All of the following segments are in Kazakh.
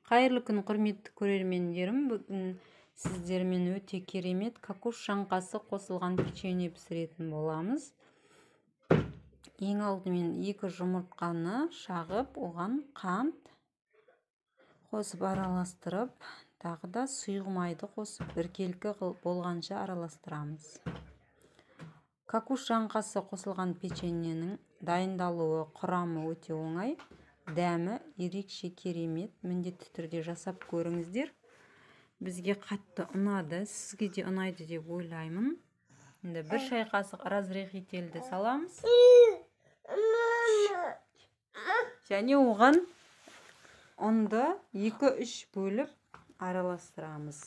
Қайырлы күн, құрметті көрермендерім. Бүгін сіздермен өте керемет кокос жаңқасы қосылған печенье пісіретін боламыз. Ең алдымен 2 жұмыртқаны шағып, оған қант қосып араластырып, тағы да сұйық майды қосып біркелкі болғанша араластырамыз. Кокос жаңқасы қосылған печеньенің дайындалуы, құрамы өте оңай. Дәмі ерекше керемет, міндетті түрде жасап көріңіздер. Бізге қатты ұнады, сізге де ұнайды деп ойлаймын. Енді 1 шай қасық разрыхительді саламыз. Және оған ұнды 2-3 бөліп араластырамыз.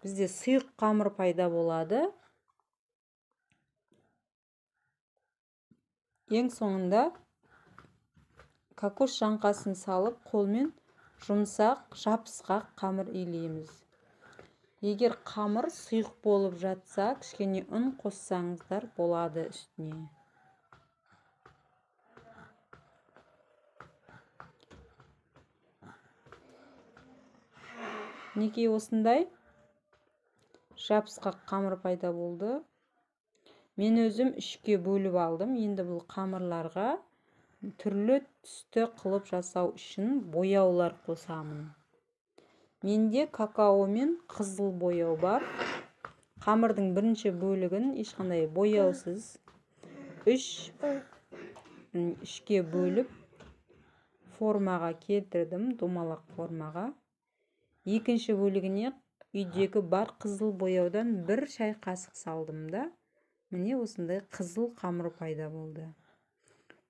Бізде сұйық қамыр пайда болады. Ең соңында кокос жаңқасын салып, қолмен жұмсақ, жапысқақ қамыр илейміз. Егер қамыр сұйық болып жатса, кішкене ұн қоссаңыздар болады үстіне. Неге осындай жапысқақ қамыр пайда болды? Мен өзім 3-ке бөліп алдым. Енді бұл қамырларға түрлі түсті қылып жасау үшін бояулар қосамын. Менде какао мен қызыл бояу бар. Қамырдың бірінші бөлігін ешқандай бояусыз 3-ке бөліп формаға келтірдім, домалақ формаға. Екінші бөлігіне үйдегі бар қызыл бояудан 1 шай қасық салдым да, міне осындай қызыл қамыр пайда болды.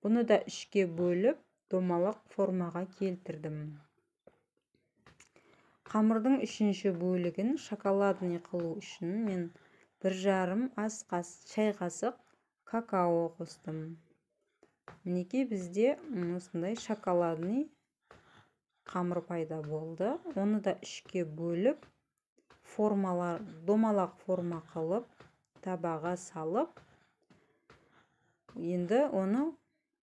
Бұны да 3-ке бөліп домалақ формаға келтірдім. Қамырдың 3-ші бөлігін шоколадный қылу үшін мен 1,5 шай қасық какао қостым. Мінекей бізде осындай шоколадный қамыр пайда болды. Оны да 3-ке бөліп домалақ форма қылып табаға салып, енді оны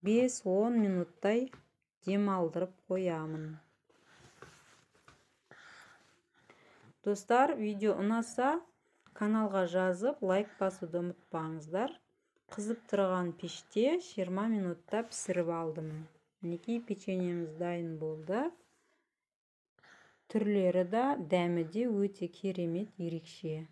5-10 минуттай демалдырып қоямын. Достар, видео ұнаса, каналға жазып, лайк басуды ұмытпаңыздар. Қызып тұрған пеште 20 минутта пісіріп алдым. Мінекей печеньеміз дайын болды. Түрлері де, дәмі де өте керемет, ерекше.